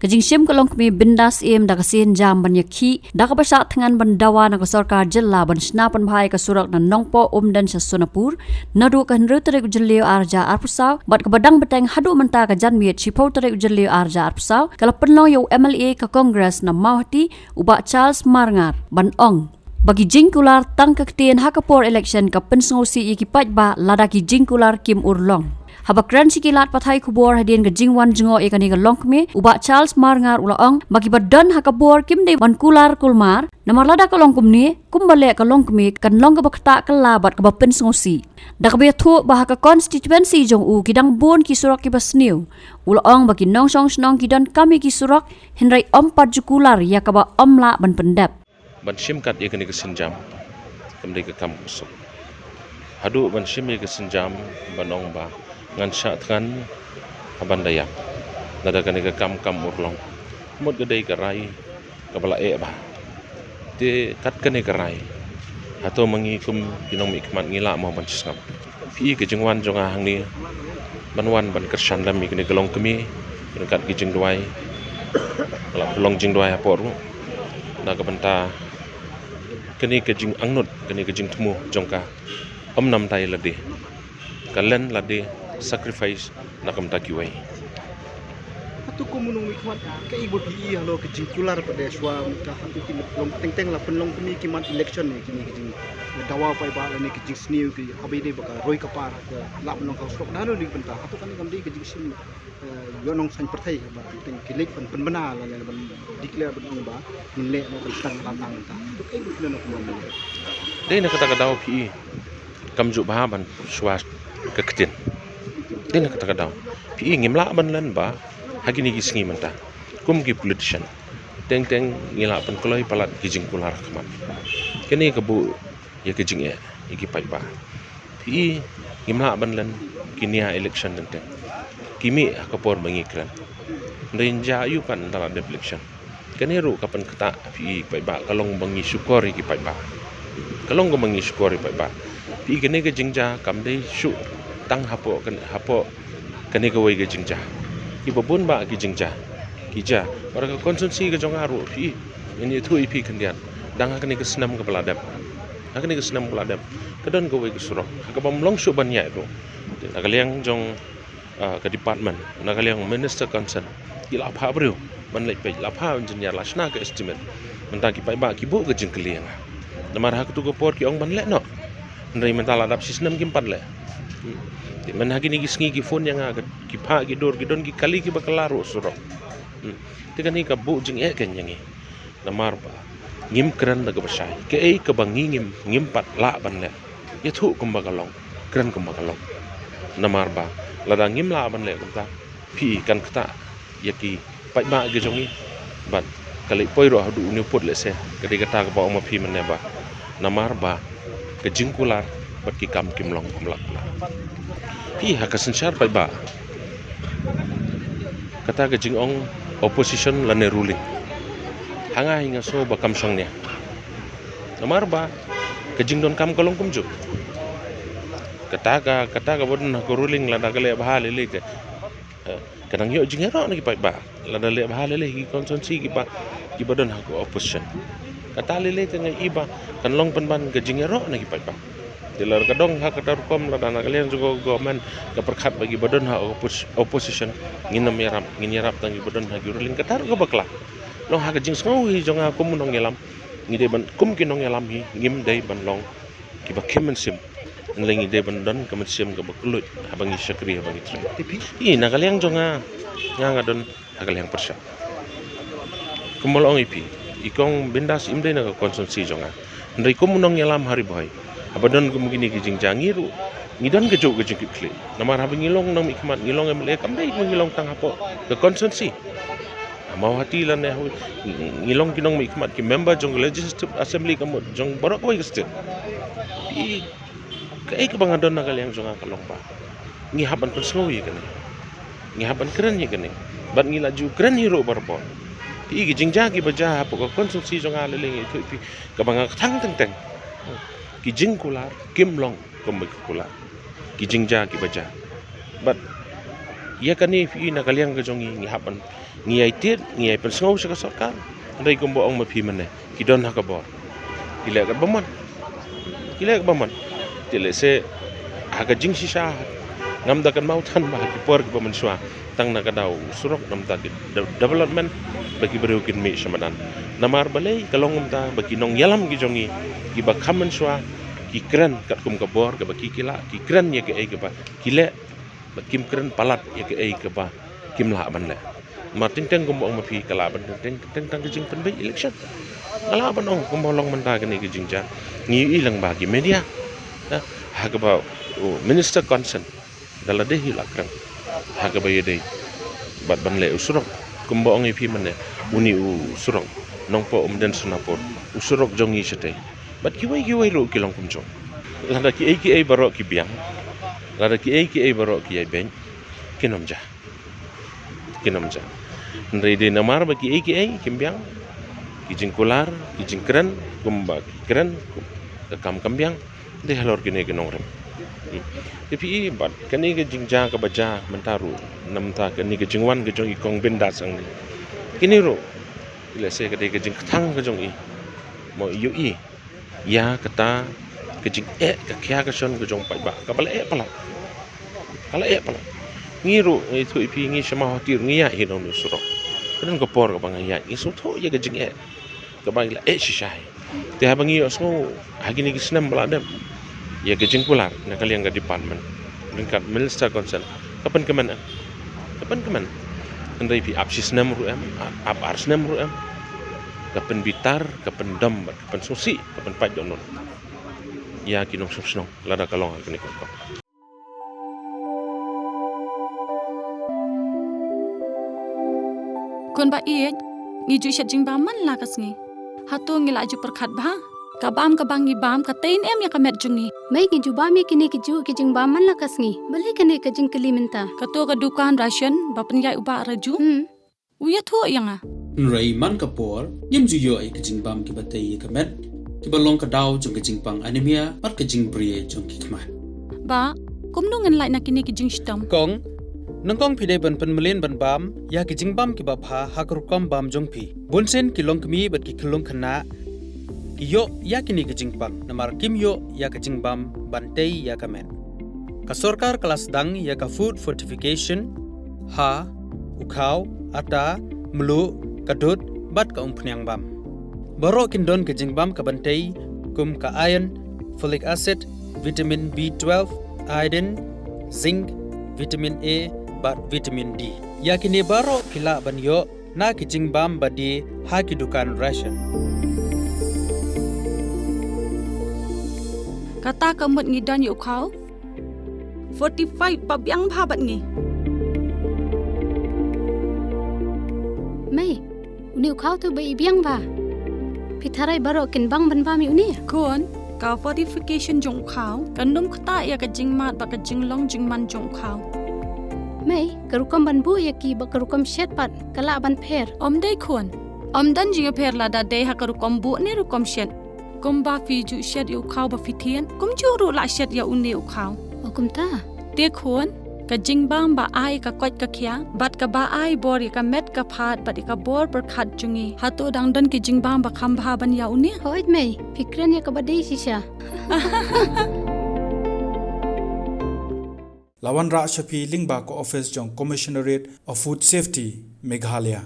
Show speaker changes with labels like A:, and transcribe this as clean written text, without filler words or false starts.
A: Kajing sim kalong kami bindas im da kasin jam ban yakhi da ka basa thangan ban dawa na ka sarkar jilla ban snapan bhai ka surak na nongpo umdan sa Sonapur nadu ka henru tere ujlio arja arpusaw bat ka badang beteng hadu menta ka janmiet chipau tere ujlio arja arpusaw kala penlo yo MLA ka Congress na Mauhati uba Charles Marngat ban ong bagi jingkular tang kektien hakapor election ka pensngosi ikipat ba ladaki jingkular Kim Urlong habakran sikilat pathai kubor hadien ke jingwan jengo ekani ke longkme uba Charles Marngar ulaong bagi badan hakabor kim de ban kular kulmar namar lada ke longkum ni kumbale ke longkme kan long ke bakta ke labat ke bapen sengosi dak be thu bah ke constituency jong u kidang bon ki surak ki basniu ulaong bagi nong song snong kidan kami ki surak henrai ompat jukular ya ka ba omla ban pendap
B: ban sim kat ekani ke senjam kemde ke kam kusuk hadu ban sim ke senjam banong ba ngan sya tkan aban dayak nada kan ke kam urlong mut gedai ke rai kabala ba te kat kan ke rai atau mengikum kinong mikmat ngila mau ban singap pi ke jengwan jonga hang ni banwan ban kersan lam mi kene gelong kemi kat ki jeng duai la pelong jeng duai apor na ka benta kene ke jeng angnut kene ke jeng temu jongka nam tai lade kalen lade sacrifice nakam takiwai
C: hatu komunong mikmat ke ibu pi halo ke jingkular pada swa ka hatu ki long teng la penlong kemi kimat election ni kini ke jing dawa pai ba ni ke jing sniu ki habi de baka roi kapar ke la penlong ka stok dano di benta hatu kan kam di ke jing sim yo nong san perthai ba teng kilik pen bena la ban declare ban ba ni le no tang tang ta hatu ke ibu no komunong
B: dei na kata daw pi kamju bahaban swa keketin dina kata daw pi ngimla ban lan ba hagini gisngi menta kum ki politician teng ngila pan koloi palat gijing kular kaman kene kebu ya gijing e iki pai ba pi ngimla ban lan kinia election teng kimi akapor mangikran ndenja yu kan dalam election kene ru kapan kata pi pai ba kalong bangi syukur iki pai ba kalong go mangi syukur pai ba pi kene ke jingja kamdei syu tang hapo kene ke wei ke jingja ibabun ba ki jingja kija ora ka konsumsi ke jong aru pi ini tu ipi kendian dang kene ke senam ke peladap kene ke senam peladap kedon ke wei ke surok ka bamlong syu banyak tu nakaliang jong ke department nakaliang minister concern ila pha bru man lai pe la pha engineer la sna ke estimate mentaki pai ba ki bu ke jingkeliang namar hak tu ke por ki ong ban le no ndai mentala dap sistem ki empat le di mana gini gisngi ki phone yang agak ki pha ki dor ki don ki kali ki bakalaru surok tiga ni ka bu jing e ken yangi namar ba ngim kran daga basai ke ei ka bangi ngim pat la ban le ya thu kum bakalong kran kum bakalong namar ba lada ngim la ban le ta pi kan kata ya ki pai ba ge jongi ban kali poiro hadu ni put le se kadi kata ka ba ma pi men ba namar ba ke jingkular bat ki kam kimlong kumlak pi hakasan syar pai ba kata ke jingong opposition lane ruling hanga hinga so bakam songnya namar ba ke jingdon kam kolong kumju kata ka bodon ko ruling lada kale bahale le ke kadang yo jingero na ki pai ba lada le bahale le ki konsumsi ki ba ki bodon ko opposition kata le te ngai iba kan long penban ke jingero na ki pai ba dilar kadong hak kadar kom la dana kalian juga government ke perkhat bagi badan hak opposition nginam yarap tangi badan hak ruling kadar go bakla long hak jing ngawi jonga kum nong yelam ngide ban kum kinong yelam hi ngim dai ban long ki bakhem sim nlengi dai ban don kam sim ke baklut habangi syakri habangi tri i na kalian jonga nga don kalian persya kumolong ipi ikong bindas imde na konsumsi jonga ndai kum nong yelam hari boy abadon kumugini kijing jangiru ngidon kejuk kli namar hab ngilong nang ikmat ngilong emle kam dai ngilong tang apo ke konsumsi mau hati lan ne ngilong kinong ikmat ki member jong legislative assembly kam jong borok oi gestet pi kai ke bangadon nakal yang jong akalong ba ngi haban perslowi kan ngi haban keren ye kan bat ngilaju keren hero barbo pi kijing jagi baja apo ke konsumsi jong alele itu pi ke banga tang teng kijing kular kimlong kumbek kular kijing ja ki baja but ia kani PE na kaliang ke jongi ngi hapan ngi ai tit ngi ai pensngau sa sarkar ndai kumbo ong ma phi mane kidon ha ka bor kile ka baman tile se aga jing sisa ngam da kan mau tan ba ki por ki baman swa tang na ka dau surok nam ta development bagi berukin mi samadan namar balai kalong ta bagi nong yalam ki jongi ki ba khaman swa ki kren kat kum ka bor ka bagi kila ki kren ye ke ai ka ba kile ba kim kren palat ye ke ai ka ba kim la ban le martin teng kum ong ma phi kala ban teng tang jing pen bai election kala ban ong kum long man ta ka ni ki jing ja ngi ilang ba ki media ha ka ba minister concern dala de hilak kan ha ka ba ye de bat ban le usurok kum ong i phi man ne uni usurok nong po den sunapur usurok jongi sete bat ki wai ro ki long kum jong lada ki ai barok ki biang lada ki ai barok ki ai ben kinom ja ndai de namar ba ki ai kim biang ki jing kular ki jing kren kumba kren kam biang de halor ki ne ki nong rem tapi bat kani ke jing ja ka baja mentaru namta kani ke jingwan ke jong i kong benda sang ni kini ro ile se ke de ke jing thang ke jong i mo yu i ya kata ke jing ka kya ka son ke jong pai ba ka pala pala ngiru itu ipi ngi sama hotir ngi ya hi dong suro kan ko por ka bang ya i so tho ye ke jing ka bang la shishai te ha bangi osno hagini ki snam bala dem ye ke jing pular na kalian ga department ringkat minister concern kapan keman andai pi apsis nam ru am ap ars nam ru am kapan bitar kapan dam kapan sosi kapan pai donon ya kinong susno lada kalong kini ko
D: kon ba iet ngi ju shat jing ba man la kas ngi hatu ngi la ju perkhat ba ka bam ngi bam ka tein em ya ka met jungi
E: mai ki juba mi kini ki ju ki jing ba man la kas ngi bale kene ka jing keli minta
D: ka to ka dukan ration ba pen ya uba raju uya tho yanga
F: Rai man kapor nyem ju yo ai ka jing bam ki batei ka met ki balong ka daw jong ka jing pang anemia pat ka jing brie jong ki kma
D: ba kum nu ngan lai na kini ki jing stam
F: kong nangkong pide ban pen melin ban bam ya ki jing bam ki ba pha hakru kam bam jong pi bonsen ki long kmi bat ki khulong khana ki yo ya kini ka jing pang namar kim yo ya ka jing bam bantei ya ka men ka sarkar kelas dang ya ka food fortification ha ukhaw ata melu kadut bat ka umpnyang bam baro kindon ka jing bam ka bantei kum ka iron folic acid vitamin B12 iodine zinc vitamin A bat vitamin D yakini baro kila ban yo na ki jing bam badi ha ki dukan ration
D: kata kamut ngi dan yu khau 45 pa biang bha bat ngi
E: mai uni khau tu bai biang ba pitharai baro kin bang ban ba mi uni
D: kon ka fortification jong khau kanum khata ya ka jing mat ba ka jing long jing man jong khau
E: mai karukam ban bu ya ki ba karukam shet pat kala ban pher
D: om dei kon om dan jing pher la da dei ha ka rukom bu ne rukom shet kum ba fi ju shet yu khau ba fitien kum ju ru la shet ya uni u khau
E: okum ta
D: te kon ka jing bam ba ai ka kot ka khya bat ka ba ai bor ya ka met ka phat bat ka bor per khat jungi hatu dang dan ki jing bam ba kham bha ban ya uni
E: hoit mai fikran ya ka badai sisa
G: Lawan Ra Shafi Lingba ko office jong Commissionerate of Food Safety Meghalaya